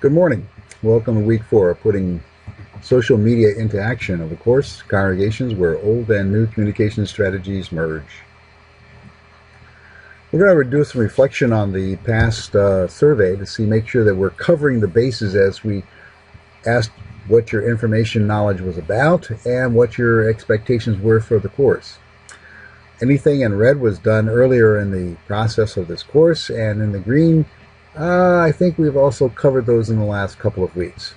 Good morning. Welcome to week 4, putting social media into action of the course, Congregations where old and new communication strategies merge. We're going to do some reflection on the past survey to make sure that we're covering the bases as we asked what your information knowledge was about and what your expectations were for the course. Anything in red was done earlier in the process of this course, and in the green, I think we've also covered those in the last couple of weeks.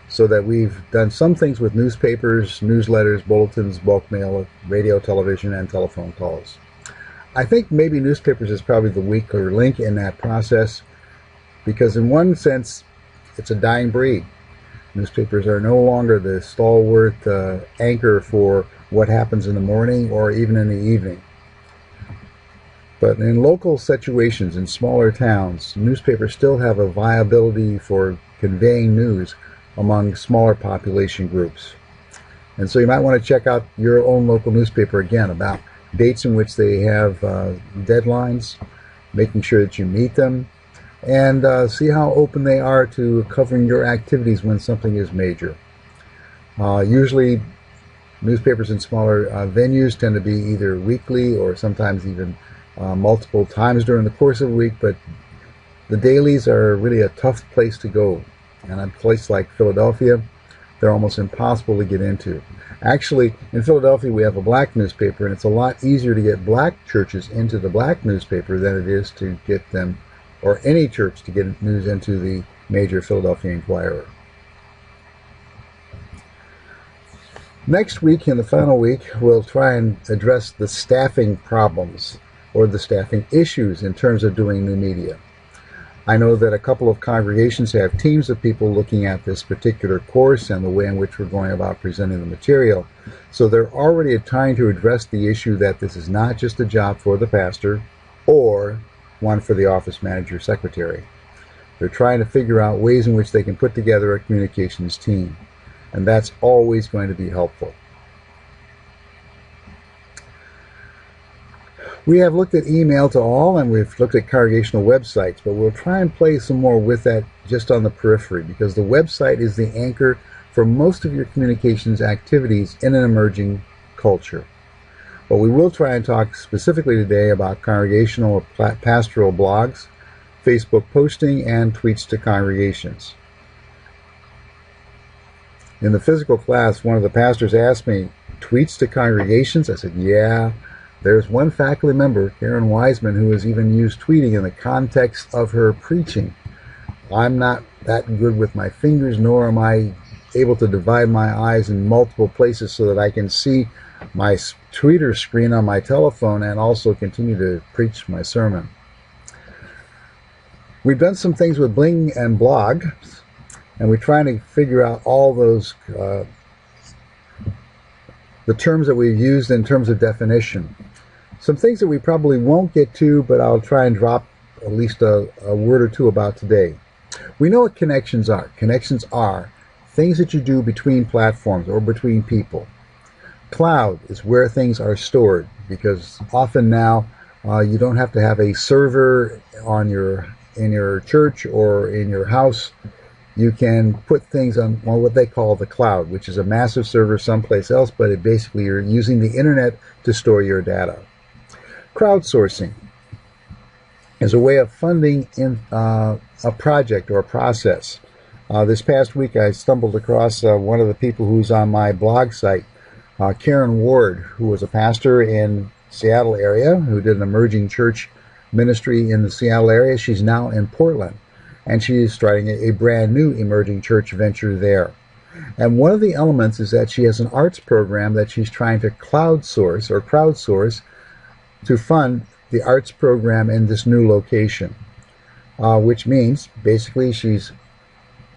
So that we've done some things with newspapers, newsletters, bulletins, bulk mail, radio, television, and telephone calls. I think maybe newspapers is probably the weaker link in that process because in one sense, it's a dying breed. Newspapers are no longer the stalwart anchor for what happens in the morning or even in the evening. But in local situations, in smaller towns, newspapers still have a viability for conveying news among smaller population groups. And so you might want to check out your own local newspaper again about dates in which they have deadlines, making sure that you meet them, and see how open they are to covering your activities when something is major. Usually, newspapers in smaller venues tend to be either weekly or sometimes even multiple times during the course of a week, but the dailies are really a tough place to go. And a place like Philadelphia, they're almost impossible to get into. Actually, in Philadelphia, we have a black newspaper, and it's a lot easier to get black churches into the black newspaper than it is to get them, or any church, to get news into the major Philadelphia Inquirer. Next week, in the final week, we'll try and address the staffing problems or the staffing issues in terms of doing new media. I know that a couple of congregations have teams of people looking at this particular course and the way in which we're going about presenting the material. So they're already trying to address the issue that this is not just a job for the pastor or one for the office manager secretary. They're trying to figure out ways in which they can put together a communications team. And that's always going to be helpful. We have looked at email to all, and we've looked at congregational websites, but we'll try and play some more with that just on the periphery, because the website is the anchor for most of your communications activities in an emerging culture. But we will try and talk specifically today about congregational or pastoral blogs, Facebook posting, and tweets to congregations. In the physical class, one of the pastors asked me, tweets to congregations? I said, yeah. There's one faculty member, Karen Wiseman, who has even used tweeting in the context of her preaching. I'm not that good with my fingers, nor am I able to divide my eyes in multiple places so that I can see my tweeter screen on my telephone and also continue to preach my sermon. We've done some things with Bling and Blog, and we're trying to figure out all those the terms that we've used in terms of definition. Some things that we probably won't get to, but I'll try and drop at least a word or two about today. We know what connections are. Connections are things that you do between platforms or between people. Cloud is where things are stored, because often now you don't have to have a server in your church or in your house. You can put things on what they call the cloud, which is a massive server someplace else, but basically you're using the internet to store your data. Crowdsourcing is a way of funding in a project or a process. This past week I stumbled across one of the people who's on my blog site, Karen Ward, who was a pastor in Seattle area, who did an emerging church ministry in the Seattle area. She's now in Portland, and she is starting a brand new emerging church venture there. And one of the elements is that she has an arts program that she's trying to crowdsource to fund the arts program in this new location, which means basically she's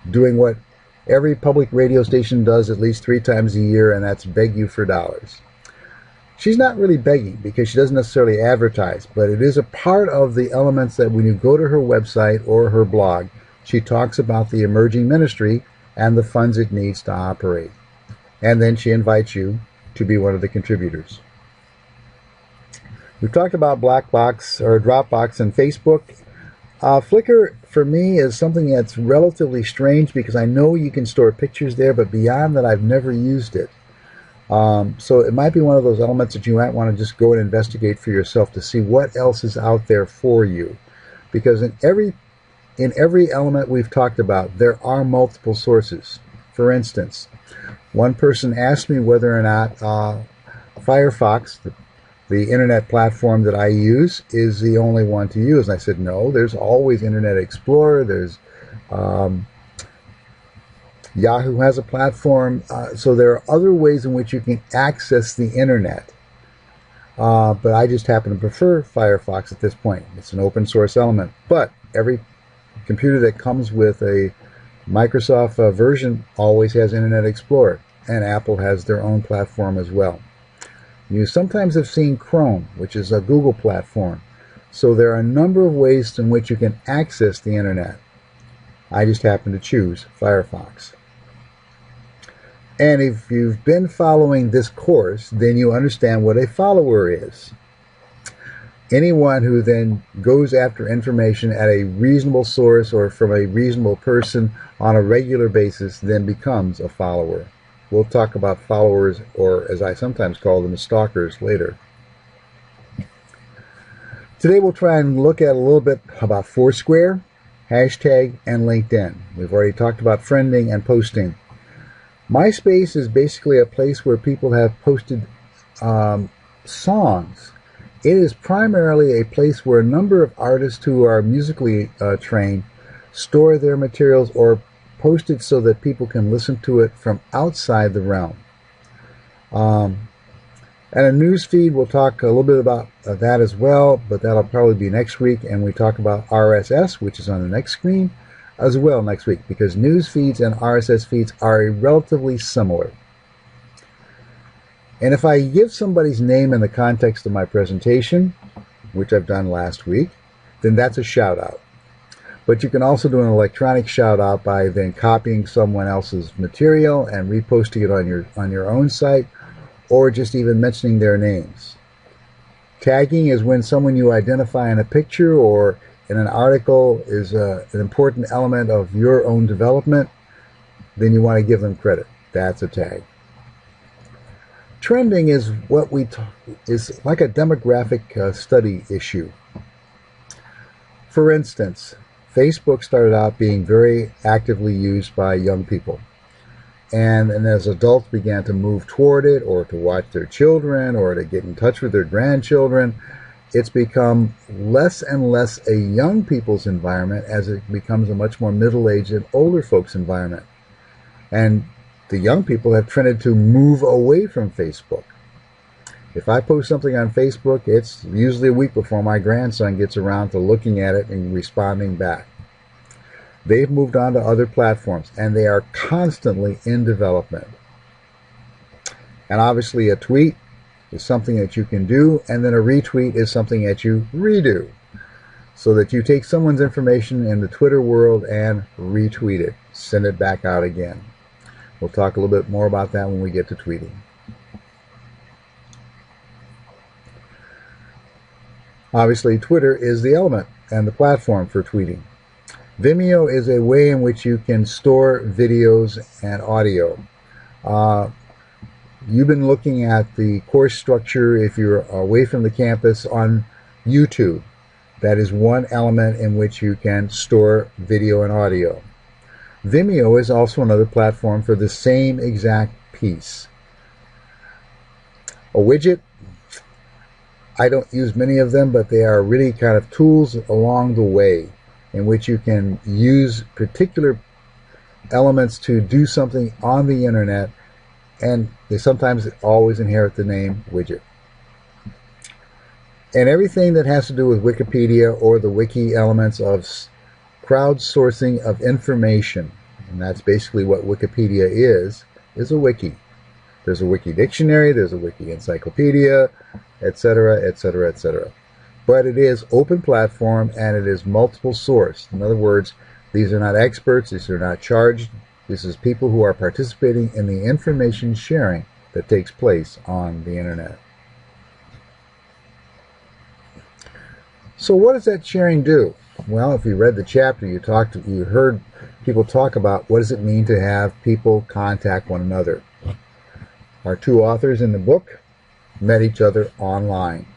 doing what every public radio station does at least 3 times a year, and that's beg you for dollars. She's not really begging because she doesn't necessarily advertise, but it is a part of the elements that when you go to her website or her blog, she talks about the emerging ministry and the funds it needs to operate. And then she invites you to be one of the contributors. We've talked about Blackbox or Dropbox and Facebook. Flickr, for me, is something that's relatively strange because I know you can store pictures there, but beyond that, I've never used it. So it might be one of those elements that you might want to just go and investigate for yourself to see what else is out there for you. Because in every element we've talked about, there are multiple sources. For instance, one person asked me whether or not Firefox, the internet platform that I use, is the only one to use. And I said, no, there's always Internet Explorer. There's Yahoo has a platform. So there are other ways in which you can access the internet. But I just happen to prefer Firefox at this point. It's an open source element. But every computer that comes with a Microsoft version always has Internet Explorer. And Apple has their own platform as well. You sometimes have seen Chrome, which is a Google platform. So there are a number of ways in which you can access the internet. I just happen to choose Firefox. And if you've been following this course, then you understand what a follower is. Anyone who then goes after information at a reasonable source or from a reasonable person on a regular basis then becomes a follower. We'll talk about followers, or as I sometimes call them, stalkers, later. Today we'll try and look at a little bit about Foursquare, hashtag, and LinkedIn. We've already talked about friending and posting. MySpace is basically a place where people have posted songs. It is primarily a place where a number of artists who are musically trained store their materials or post it so that people can listen to it from outside the realm. And a news feed, we'll talk a little bit about that as well, but that'll probably be next week. And we talk about RSS, which is on the next screen, as well next week, because news feeds and RSS feeds are relatively similar. And if I give somebody's name in the context of my presentation, which I've done last week, then that's a shout out. But you can also do an electronic shout out by then copying someone else's material and reposting it on your own site, or just even mentioning their names. Tagging is when someone you identify in a picture or in an article is an important element of your own development, then you want to give them credit. That's a tag. Trending is what is like a demographic study issue. For instance, Facebook started out being very actively used by young people. And as adults began to move toward it, or to watch their children, or to get in touch with their grandchildren, it's become less and less a young people's environment as it becomes a much more middle-aged and older folks' environment. And the young people have trended to move away from Facebook. If I post something on Facebook, it's usually a week before my grandson gets around to looking at it and responding back. They've moved on to other platforms, and they are constantly in development. And obviously a tweet is something that you can do, and then a retweet is something that you redo. So that you take someone's information in the Twitter world and retweet it, send it back out again. We'll talk a little bit more about that when we get to tweeting. Obviously, Twitter is the element and the platform for tweeting. Vimeo is a way in which you can store videos and audio. You've been looking at the course structure if you're away from the campus on YouTube. That is one element in which you can store video and audio. Vimeo is also another platform for the same exact piece. A widget, I don't use many of them, but they are really kind of tools along the way in which you can use particular elements to do something on the internet, and they sometimes always inherit the name widget. And everything that has to do with Wikipedia or the wiki elements of crowdsourcing of information, and that's basically what Wikipedia is a wiki. There's a wiki dictionary, there's a wiki encyclopedia, etc., etc., etc. But it is open platform and it is multiple source. In other words, these are not experts, these are not charged. This is people who are participating in the information sharing that takes place on the internet. So what does that sharing do? Well, if you read the chapter, you heard people talk about what does it mean to have people contact one another. Our two authors in the book met each other online.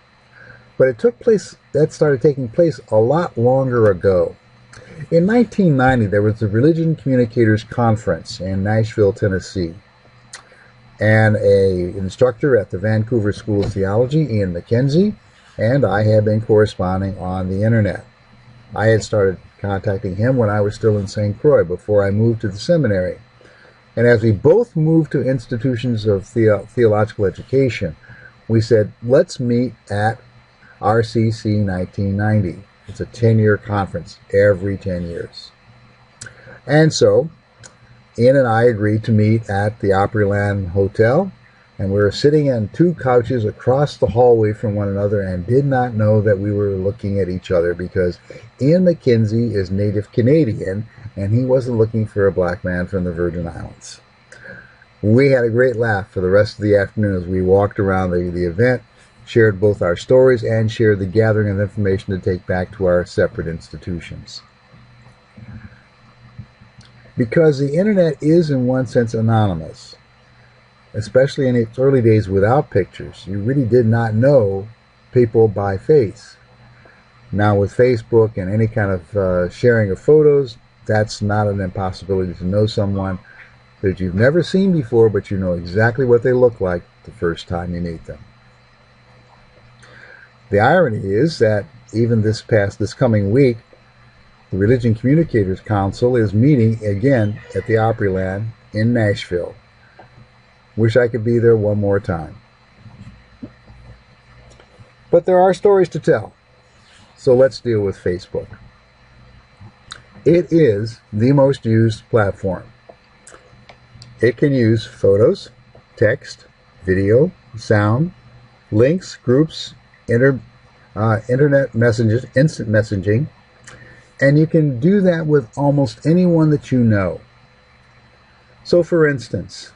But that started taking place a lot longer ago. In 1990, there was the Religion Communicators Conference in Nashville, Tennessee. And an instructor at the Vancouver School of Theology, Ian McKenzie, and I had been corresponding on the internet. I had started contacting him when I was still in St. Croix, before I moved to the seminary. And as we both moved to institutions of theological education, we said, let's meet at RCC 1990. It's a 10-year conference, every 10 years. And so, Ian and I agreed to meet at the Opryland Hotel, and we were sitting on two couches across the hallway from one another and did not know that we were looking at each other, because Ian McKenzie is native Canadian and he wasn't looking for a black man from the Virgin Islands. We had a great laugh for the rest of the afternoon as we walked around the event, shared both our stories, and shared the gathering of information to take back to our separate institutions. Because the internet is in one sense anonymous, especially in its early days without pictures. You really did not know people by face. Now with Facebook and any kind of sharing of photos, that's not an impossibility to know someone that you've never seen before, but you know exactly what they look like the first time you meet them. The irony is that even this coming week, the Religion Communicators Council is meeting again at the Opryland in Nashville. Wish I could be there one more time. But there are stories to tell. So let's deal with Facebook. It is the most used platform. It can use photos, text, video, sound, links, groups, internet messages, instant messaging, and you can do that with almost anyone that you know. So for instance,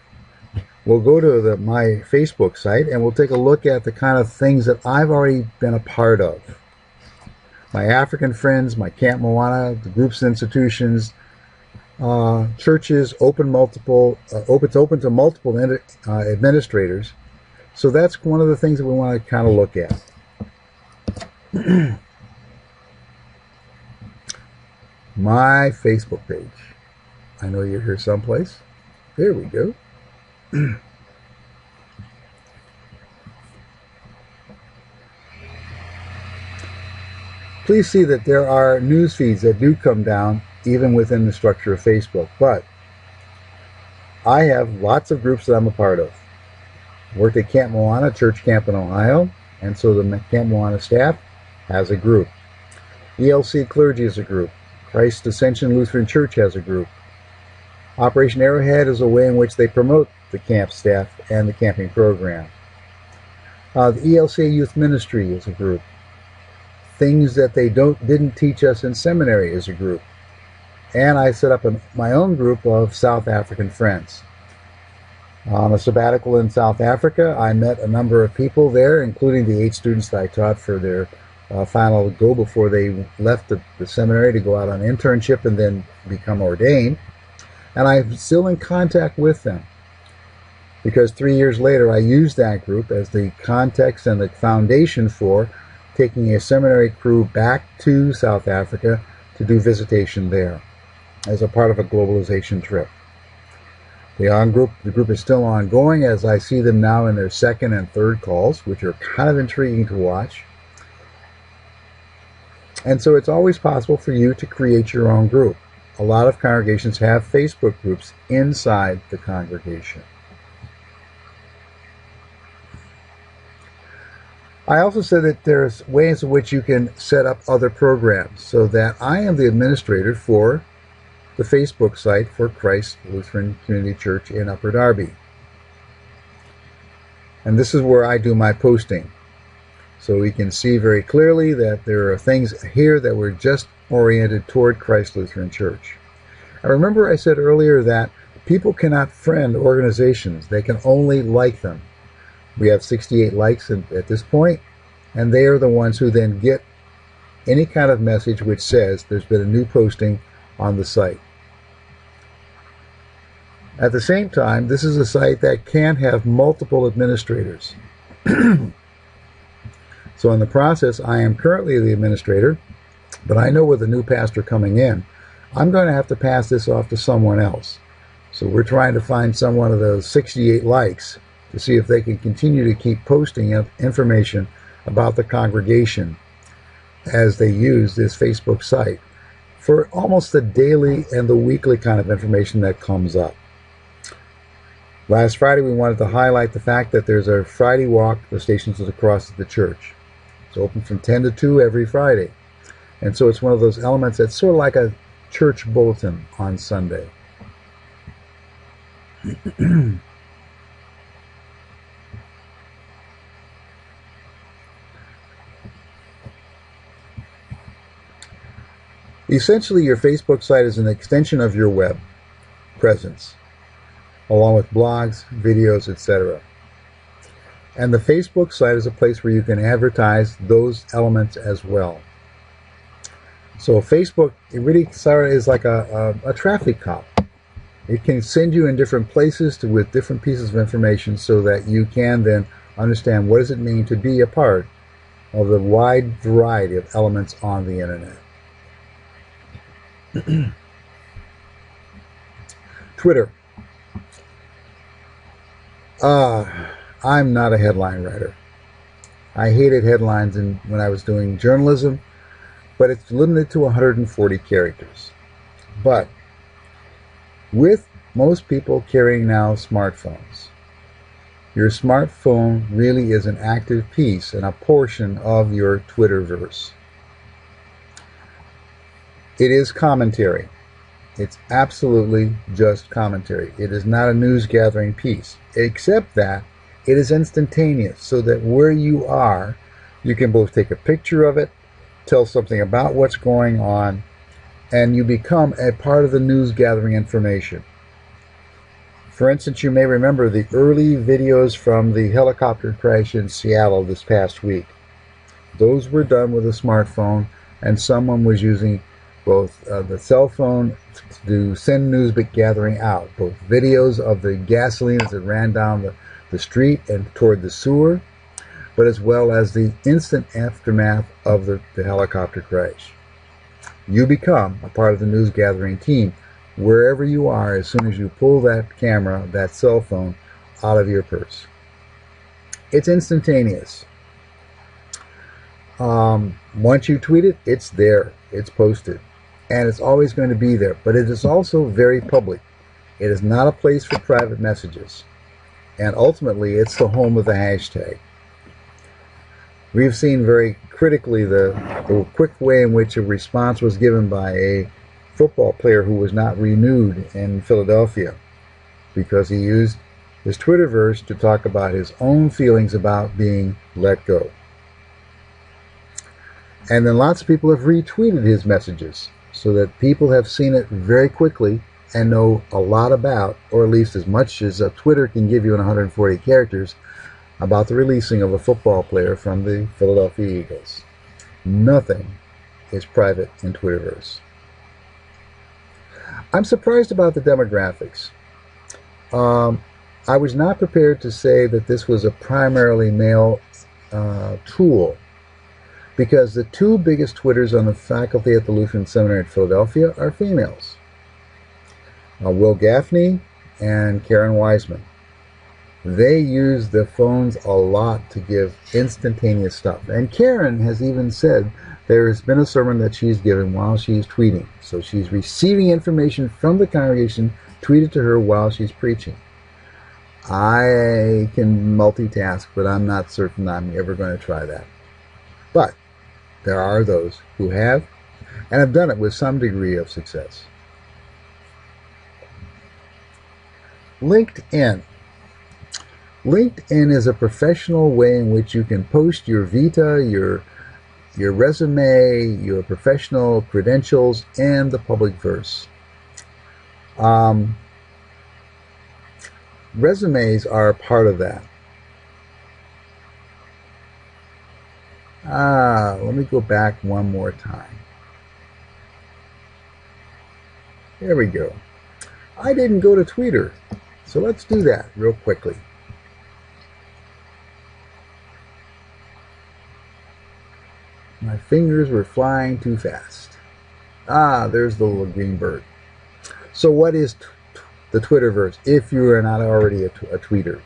we'll go to my Facebook site and we'll take a look at the kind of things that I've already been a part of. My African friends, my Camp Moana, the groups and institutions, churches, it's open to multiple administrators. So that's one of the things that we want to kind of look at. My Facebook page. I know you're here someplace. There we go. Please see that there are news feeds that do come down even within the structure of Facebook, but I have lots of groups that I'm a part of. Worked at Camp Moana Church Camp in Ohio, and so the Camp Moana staff has a group. ELC Clergy is a group. Christ Ascension Lutheran Church has a group. Operation Arrowhead is a way in which they promote the camp staff and the camping program. The ELC Youth Ministry is a group. Things that they didn't teach us in seminary is a group. And I set up my own group of South African friends. On a sabbatical in South Africa, I met a number of people there, including the 8 students that I taught for their final go before they left the seminary to go out on internship and then become ordained. And I'm still in contact with them, because 3 years later I used that group as the context and the foundation for taking a seminary crew back to South Africa to do visitation there as a part of a globalization trip. The group is still ongoing as I see them now in their second and third calls, which are kind of intriguing to watch. And so it's always possible for you to create your own group. A lot of congregations have Facebook groups inside the congregation. I also said that there's ways in which you can set up other programs, so that I am the administrator for the Facebook site for Christ Lutheran Community Church in Upper Darby. And this is where I do my posting. So we can see very clearly that there are things here that were just oriented toward Christ Lutheran Church. I remember I said earlier that people cannot friend organizations. They can only like them. We have 68 likes at this point, and they are the ones who then get any kind of message which says there's been a new posting on the site. At the same time, this is a site that can have multiple administrators. So in the process, I am currently the administrator, but I know with a new pastor coming in, I'm going to have to pass this off to someone else. So we're trying to find someone of those 68 likes to see if they can continue to keep posting information about the congregation as they use this Facebook site for almost the daily and the weekly kind of information that comes up. Last Friday, we wanted to highlight the fact that there's a Friday walk, the Stations of the Cross at the church. It's open from 10 to 2 every Friday. And so it's one of those elements that's sort of like a church bulletin on Sunday. Essentially, your Facebook site is an extension of your web presence, along with blogs, videos, etc. And the Facebook site is a place where you can advertise those elements as well. So Facebook, it really is like a traffic cop. It can send you in different places with different pieces of information so that you can then understand what does it mean to be a part of the wide variety of elements on the internet. Twitter. I'm not a headline writer. I hated headlines when I was doing journalism, but it's limited to 140 characters. But with most people carrying now smartphones, your smartphone really is an active piece and a portion of your Twitterverse. It is commentary. It's absolutely just commentary. It is not a news gathering piece, except that it is instantaneous, so that where you are, you can both take a picture of it, tell something about what's going on, and you become a part of the news gathering information. For instance, you may remember the early videos from the helicopter crash in Seattle this past week. Those were done with a smartphone, and someone was using both the cell phone to send news gathering out, both videos of the gasoline as it ran down the street and toward the sewer, but as well as the instant aftermath of the helicopter crash. You become a part of the news gathering team wherever you are as soon as you pull that camera, that cell phone, out of your purse. It's instantaneous. Once you tweet it, it's there. It's posted. And it's always going to be there. But it is also very public. It is not a place for private messages. And ultimately, it's the home of the hashtag. We've seen very critically the quick way in which a response was given by a football player who was not renewed in Philadelphia because he used his Twitterverse to talk about his own feelings about being let go. And then lots of people have retweeted his messages so that people have seen it very quickly and know a lot about, or at least as much as Twitter can give you in 140 characters, about the releasing of a football player from the Philadelphia Eagles. Nothing is private in Twitterverse. I'm surprised about the demographics. I was not prepared to say that this was a primarily male tool, because the two biggest Twitters on the faculty at the Lutheran Seminary in Philadelphia are females. Will Gaffney and Karen Wiseman. They use the phones a lot to give instantaneous stuff. And Karen has even said there has been a sermon that she's given while she's tweeting. So she's receiving information from the congregation tweeted to her while she's preaching. I can multitask, but I'm not certain I'm ever going to try that. But there are those who have, and have done it with some degree of success. LinkedIn. LinkedIn is a professional way in which you can post your vita, your resume, your professional credentials, and the public verse. Resumes are a part of that. Let me go back one more time. There we go. I didn't go to Twitter, so let's do that real quickly. My fingers were flying too fast. There's the little green bird. So what is the Twitterverse, if you are not already a tweeter?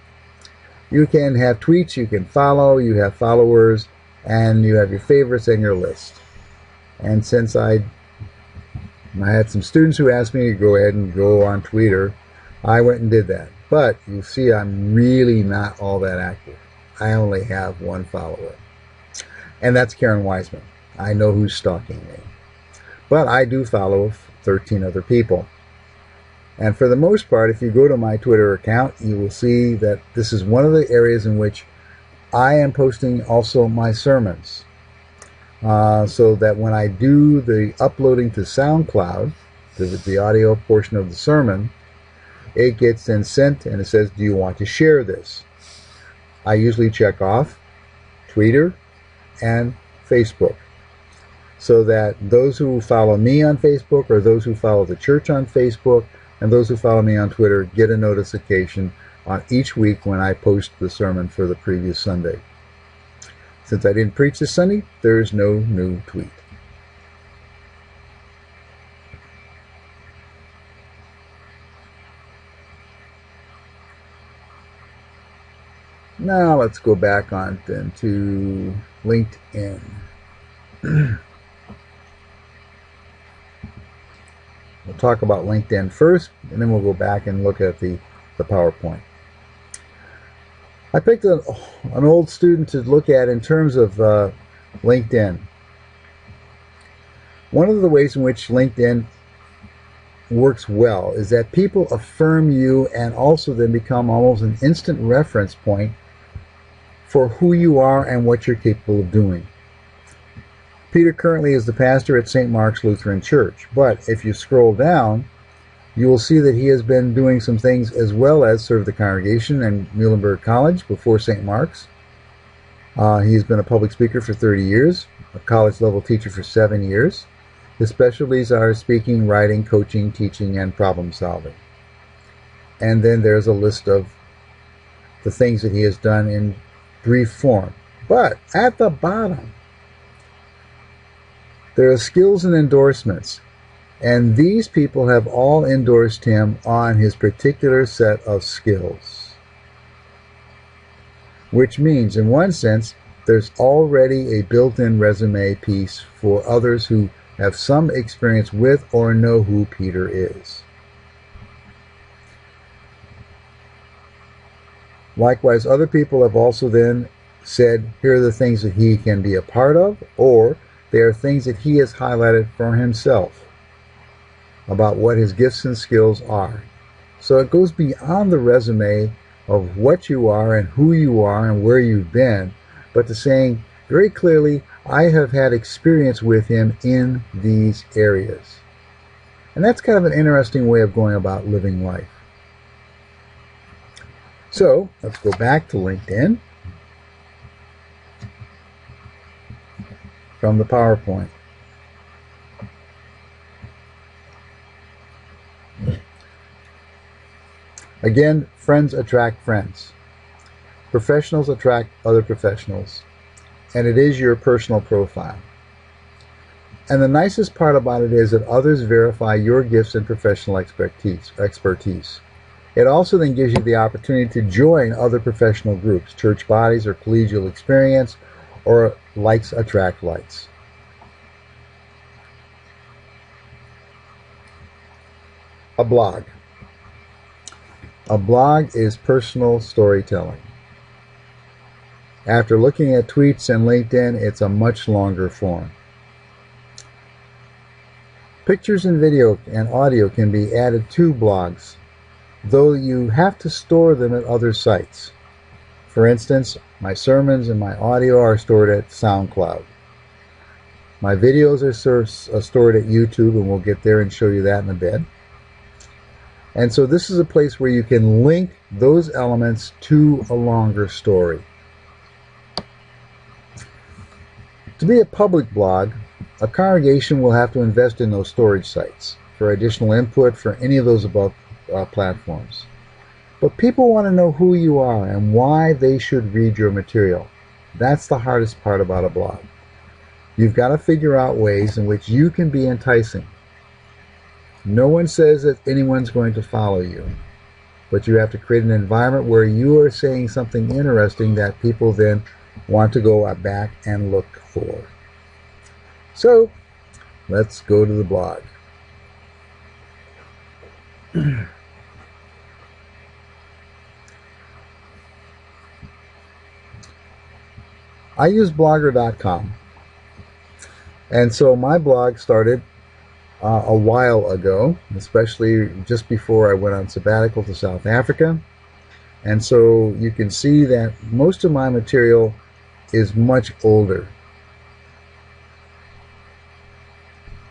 You can have tweets, you can follow, you have followers, and you have your favorites and your list. And since I had some students who asked me to go ahead and go on Twitter, I went and did that. But you see, I'm really not all that active. I only have one follower. And that's Karen Wiseman. I know who's stalking me. But I do follow 13 other people. And for the most part, if you go to my Twitter account, you will see that this is one of the areas in which I am posting also my sermons. So that when I do the uploading to SoundCloud, the audio portion of the sermon, it gets then sent and it says, do you want to share this? I usually check off Twitter and Facebook, so that those who follow me on Facebook, or those who follow the church on Facebook, and those who follow me on Twitter get a notification on each week when I post the sermon for the previous Sunday. Since I didn't preach this Sunday, there's no new tweet. Now let's go back on then to LinkedIn. We'll talk about LinkedIn first, and then we'll go back and look at the PowerPoint. I picked an old student to look at in terms of LinkedIn. One of the ways in which LinkedIn works well is that people affirm you and also then become almost an instant reference point for who you are and what you're capable of doing. Peter currently is the pastor at St. Mark's Lutheran Church, but if you scroll down, you will see that he has been doing some things as well as serve the congregation in Muhlenberg College before St. Mark's. He's been a public speaker for 30 years, a college-level teacher for 7 years. His specialties are speaking, writing, coaching, teaching, and problem solving. And then there's a list of the things that he has done in brief form. But at the bottom, there are skills and endorsements. And these people have all endorsed him on his particular set of skills. Which means, in one sense, there's already a built-in resume piece for others who have some experience with or know who Peter is. Likewise, other people have also then said, here are the things that he can be a part of, or they are things that he has highlighted for himself about what his gifts and skills are. So it goes beyond the resume of what you are and who you are and where you've been, but to saying very clearly, I have had experience with him in these areas. And that's kind of an interesting way of going about living life. So let's go back to LinkedIn from the PowerPoint. Again, friends attract friends. Professionals attract other professionals. And it is your personal profile. And the nicest part about it is that others verify your gifts and professional expertise. It also then gives you the opportunity to join other professional groups, church bodies, or collegial experience, or likes attract likes. A blog. A blog is personal storytelling. After looking at tweets and LinkedIn, it's a much longer form. Pictures and video and audio can be added to blogs, though you have to store them at other sites. For instance, my sermons and my audio are stored at SoundCloud. My videos are stored at YouTube, and we'll get there and show you that in a bit. And so this is a place where you can link those elements to a longer story. To be a public blog, a congregation will have to invest in those storage sites for additional input for any of those above platforms. But people want to know who you are and why they should read your material. That's the hardest part about a blog. You've got to figure out ways in which you can be enticing. No one says that anyone's going to follow you, but you have to create an environment where you are saying something interesting that people then want to go back and look for. So, let's go to the blog. I use blogger.com. And so my blog started a while ago, especially just before I went on sabbatical to South Africa. And so you can see that most of my material is much older.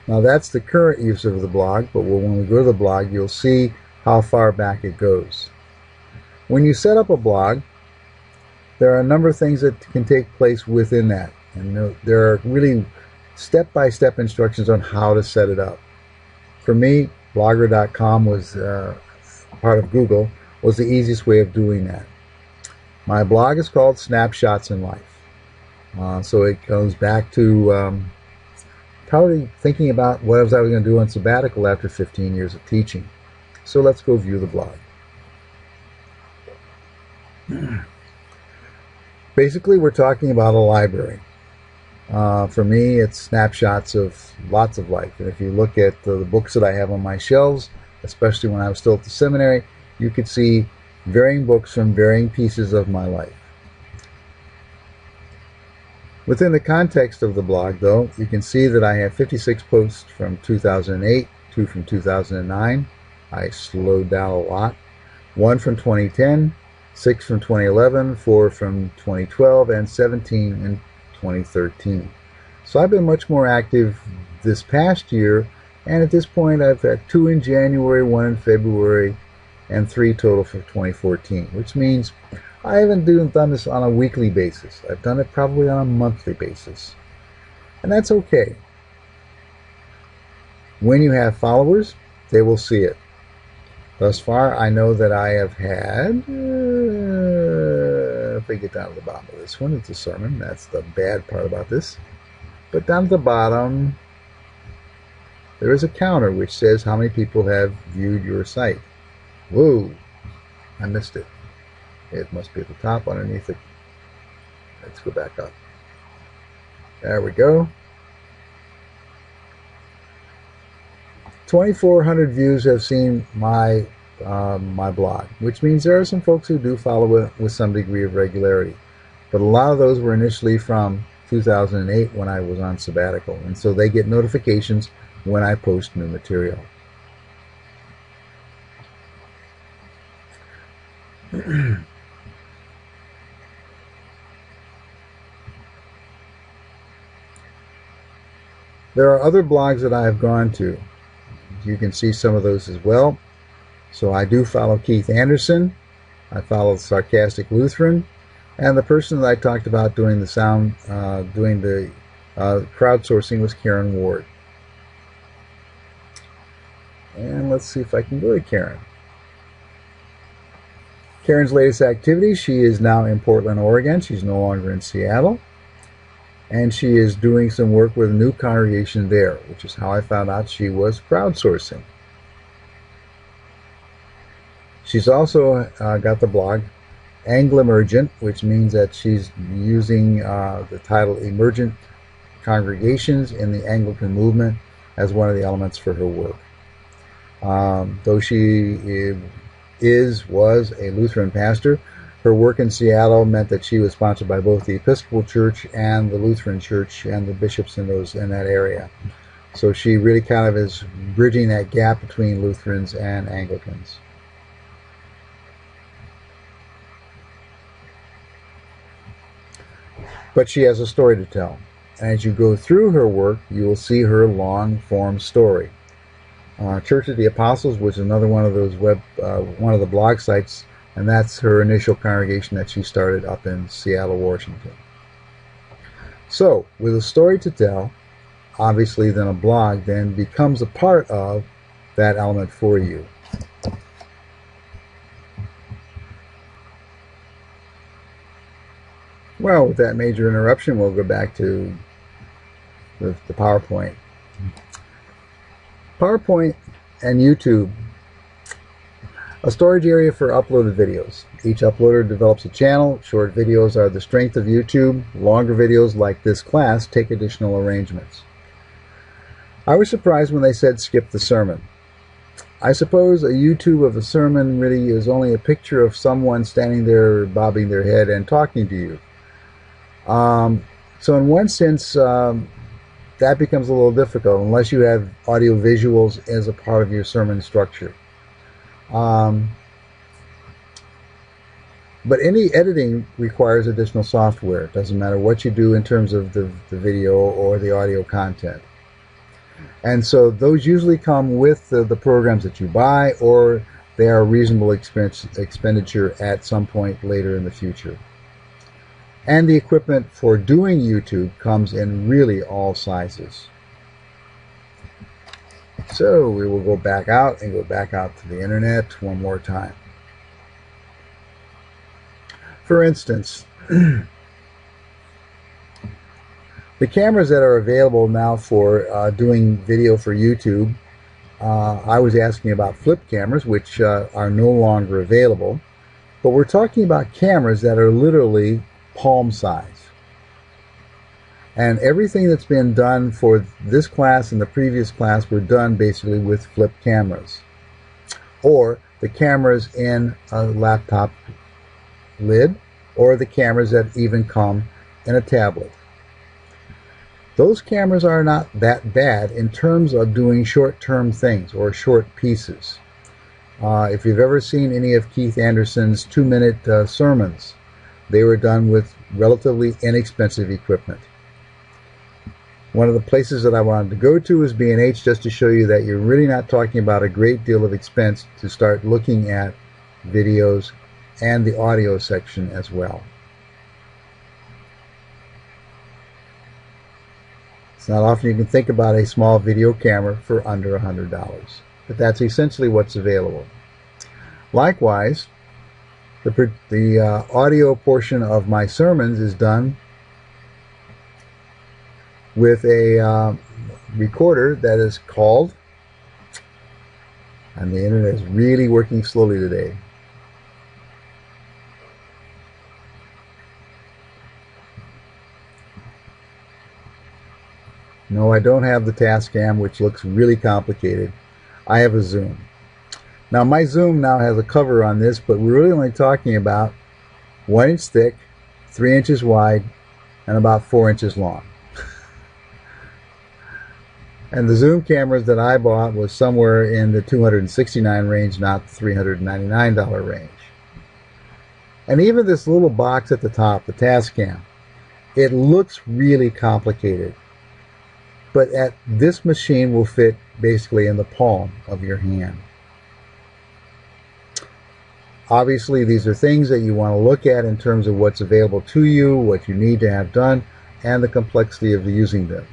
Now that's the current use of the blog, but when we go to the blog, you'll see how far back it goes. When you set up a blog, there are a number of things that can take place within that. And there are really step-by-step instructions on how to set it up. For me, blogger.com was part of Google, was the easiest way of doing that. My blog is called Snapshots in Life. So it goes back to probably thinking about what I was going to do on sabbatical after 15 years of teaching. So let's go view the blog. Basically, we're talking about a library. For me, it's snapshots of lots of life. And if you look at the books that I have on my shelves, especially when I was still at the seminary, you could see varying books from varying pieces of my life. Within the context of the blog, though, you can see that I have 56 posts from 2008, 2 from 2009. I slowed down a lot. 1 from 2010, 6 from 2011, 4 from 2012, and 17 in 2013. So I've been much more active this past year, and at this point I've had 2 in January, 1 in February, and 3 total for 2014, which means I haven't done this on a weekly basis. I've done it probably on a monthly basis. And that's okay. When you have followers, they will see it. Thus far, I know that I have had, if we get down to the bottom of this one, it's a sermon. That's the bad part about this. But down at the bottom, there is a counter which says how many people have viewed your site. Whoa, I missed it. It must be at the top underneath it. Let's go back up. There we go. 2,400 views have seen my my blog, which means there are some folks who do follow it with some degree of regularity. But a lot of those were initially from 2008 when I was on sabbatical, and so they get notifications when I post new material. There are other blogs that I have gone to. You can see some of those as well. So I do follow Keith Anderson. I follow Sarcastic Lutheran, and the person that I talked about doing the sound, doing the crowdsourcing was Karen Ward. And let's see if I can go to Karen. Karen's latest activity, she is now in Portland, Oregon. She's no longer in Seattle. And she is doing some work with a new congregation there, which is how I found out she was crowdsourcing. She's also got the blog Anglemergent, which means that she's using the title Emergent Congregations in the Anglican Movement as one of the elements for her work. Though she was a Lutheran pastor, her work in Seattle meant that she was sponsored by both the Episcopal Church and the Lutheran Church and the bishops in that area. So she really kind of is bridging that gap between Lutherans and Anglicans. But she has a story to tell. As you go through her work, you will see her long-form story. Church of the Apostles, which is another one of those one of the blog sites, and that's her initial congregation that she started up in Seattle, Washington. So, with a story to tell, obviously then a blog then becomes a part of that element for you. Well, with that major interruption, we'll go back to the PowerPoint. PowerPoint and YouTube. A storage area for uploaded videos. Each uploader develops a channel. Short videos are the strength of YouTube. Longer videos, like this class, take additional arrangements. I was surprised when they said skip the sermon. I suppose a YouTube of a sermon really is only a picture of someone standing there bobbing their head and talking to you. So in one sense, that becomes a little difficult unless you have audio visuals as a part of your sermon structure. But any editing requires additional software. It doesn't matter what you do in terms of the video or the audio content. And so those usually come with the programs that you buy, or they are a reasonable expenditure at some point later in the future. And the equipment for doing YouTube comes in really all sizes. So we will go back out and go back out to the internet one more time. For instance, the cameras that are available now for doing video for YouTube, I was asking about flip cameras, which are no longer available, but we're talking about cameras that are literally palm size. And everything that's been done for this class and the previous class were done basically with flip cameras, or the cameras in a laptop lid, or the cameras that even come in a tablet. Those cameras are not that bad in terms of doing short-term things or short pieces. If you've ever seen any of Keith Anderson's 2-minute sermons, they were done with relatively inexpensive equipment. One of the places that I wanted to go to is B&H, just to show you that you're really not talking about a great deal of expense to start looking at videos and the audio section as well. It's not often you can think about a small video camera for under $100, but that's essentially what's available. Likewise, the audio portion of my sermons is done with a recorder that is called, and the internet is really working slowly today, no, I don't have the Tascam, which looks really complicated. I have a Zoom. Now my Zoom now has a cover on this, but we're really only talking about 1 inch thick, 3 inches wide, and about 4 inches long. And the Zoom cameras that I bought was somewhere in the $269 range, not the $399 range. And even this little box at the top, the Tascam, it looks really complicated. But this machine will fit basically in the palm of your hand. Obviously, these are things that you want to look at in terms of what's available to you, what you need to have done, and the complexity of using them.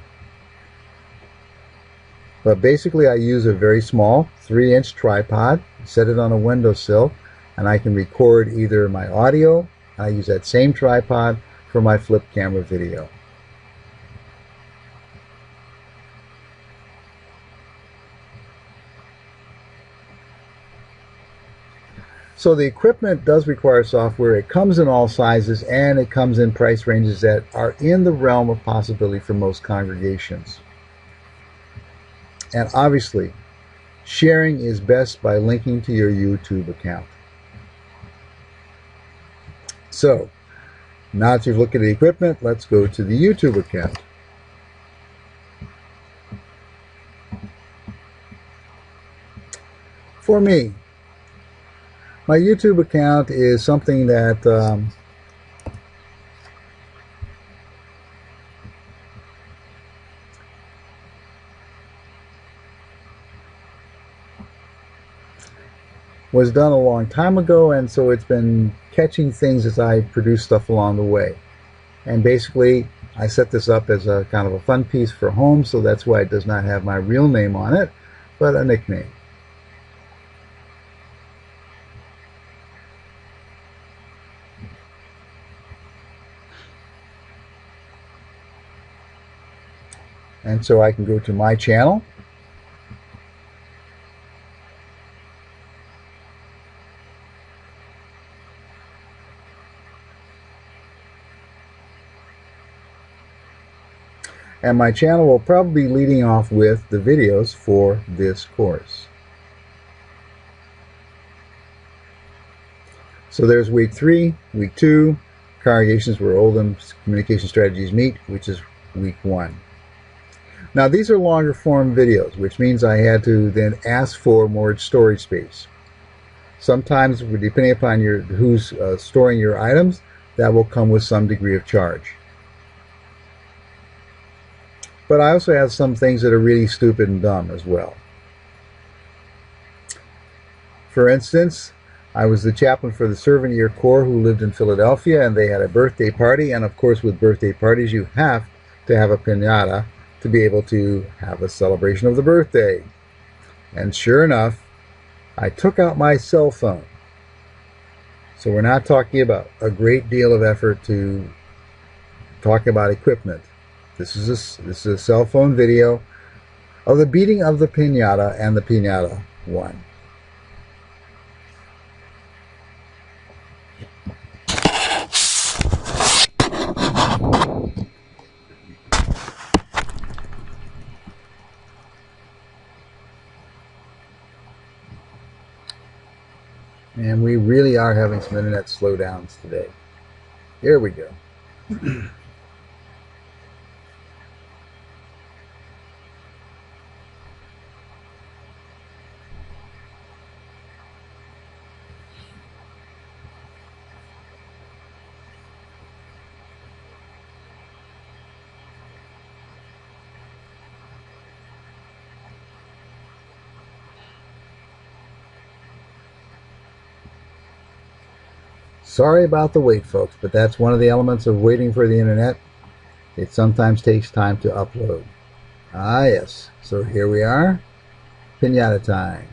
But basically, I use a very small 3-inch tripod, set it on a windowsill, and I can record either my audio. I use that same tripod for my flip camera video. So the equipment does require software. It comes in all sizes, and it comes in price ranges that are in the realm of possibility for most congregations. And obviously, sharing is best by linking to your YouTube account. So, now that you've looked at the equipment, let's go to the YouTube account. For me, my YouTube account is something that was done a long time ago, and so it's been catching things as I produce stuff along the way. And basically, I set this up as a kind of a fun piece for home, so that's why it does not have my real name on it, but a nickname. And so I can go to my channel. And my channel will probably be leading off with the videos for this course. So there's week 3, week 2, congregations where Oldham's communication strategies meet, which is week 1. Now these are longer form videos, which means I had to then ask for more storage space. Sometimes, depending upon who's storing your items, that will come with some degree of charge. But I also have some things that are really stupid and dumb as well. For instance, I was the chaplain for the Servant Year Corps who lived in Philadelphia, and they had a birthday party, and of course with birthday parties you have to have a piñata to be able to have a celebration of the birthday. And sure enough, I took out my cell phone. So we're not talking about a great deal of effort to talk about equipment. This is a cell phone video of the beating of the piñata and the piñata one. And we really are having some internet slowdowns today. Here we go. Sorry about the wait, folks, but that's one of the elements of waiting for the internet. It sometimes takes time to upload. Ah, yes. So here we are. Piñata time.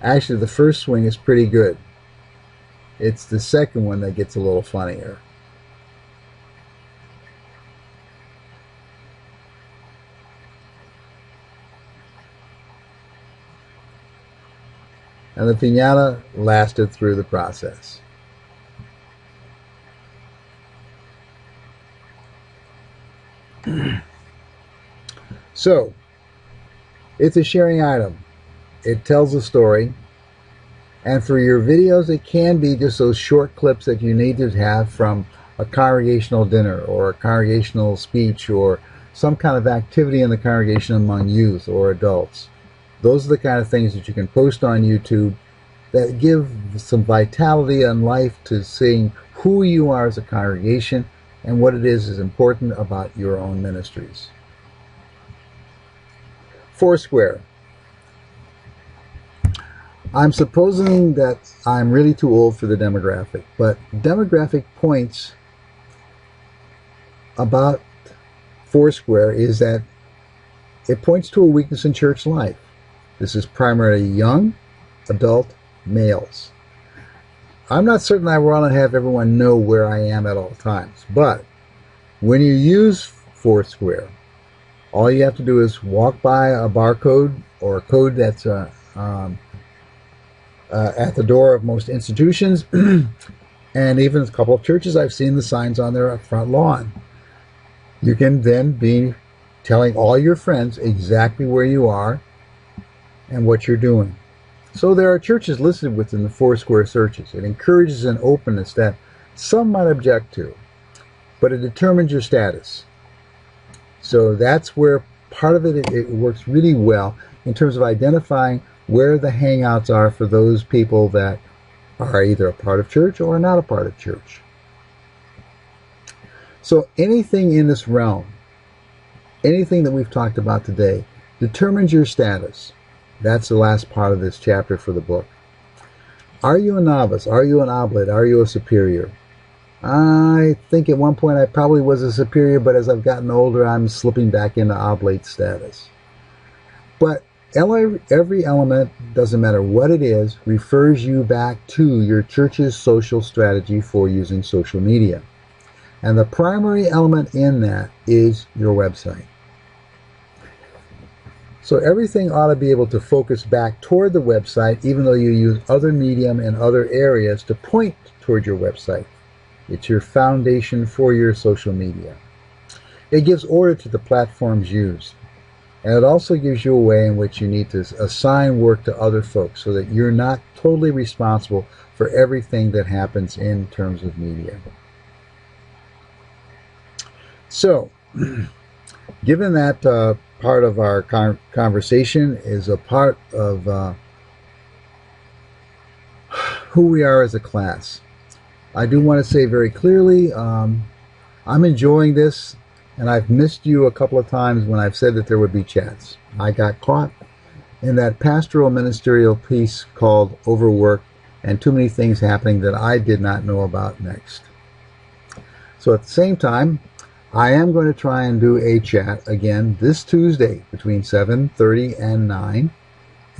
Actually, the first swing is pretty good. It's the second one that gets a little funnier. And the piñata lasted through the process. So, it's a sharing item. It tells a story. And for your videos, it can be just those short clips that you need to have from a congregational dinner or a congregational speech or some kind of activity in the congregation among youth or adults. Those are the kind of things that you can post on YouTube that give some vitality and life to seeing who you are as a congregation and what it is important about your own ministries. Foursquare. I'm supposing that I'm really too old for the demographic, but demographic points about Foursquare is that it points to a weakness in church life. This is primarily young, adult males. I'm not certain I want to have everyone know where I am at all times, but when you use Foursquare, all you have to do is walk by a barcode or a code that's at the door of most institutions, and even a couple of churches, I've seen the signs on their front lawn. You can then be telling all your friends exactly where you are and what you're doing. So there are churches listed within the Foursquare searches. It encourages an openness that some might object to, but it determines your status. So that's where part of it works really well in terms of identifying where the hangouts are for those people that are either a part of church or not a part of church. So anything in this realm, anything that we've talked about today, determines your status. That's the last part of this chapter for the book. Are you a novice? Are you an oblate? Are you a superior? I think at one point I probably was a superior, but as I've gotten older, I'm slipping back into oblate status. But every element, doesn't matter what it is, refers you back to your church's social strategy for using social media. And the primary element in that is your website. So everything ought to be able to focus back toward the website, even though you use other medium and other areas to point toward your website. It's your foundation for your social media. It gives order to the platforms used. And it also gives you a way in which you need to assign work to other folks so that you're not totally responsible for everything that happens in terms of media. So, given that part of our conversation is a part of who we are as a class, I do want to say very clearly, I'm enjoying this, and I've missed you a couple of times when I've said that there would be chats. I got caught in that pastoral ministerial piece called overwork and too many things happening that I did not know about next. So at the same time, I am going to try and do a chat again this Tuesday between 7:30 and 9,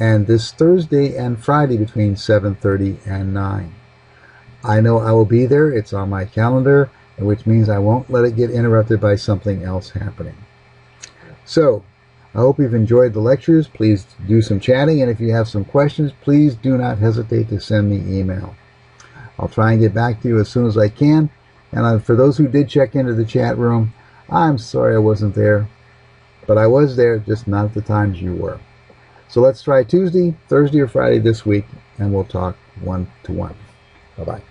and this Thursday and Friday between 7:30 and 9. I know I will be there. It's on my calendar, which means I won't let it get interrupted by something else happening. So, I hope you've enjoyed the lectures. Please do some chatting, and if you have some questions, please do not hesitate to send me email. I'll try and get back to you as soon as I can. And for those who did check into the chat room, I'm sorry I wasn't there, but I was there, just not at the times you were. So let's try Tuesday, Thursday, or Friday this week, and we'll talk one-to-one. Bye-bye.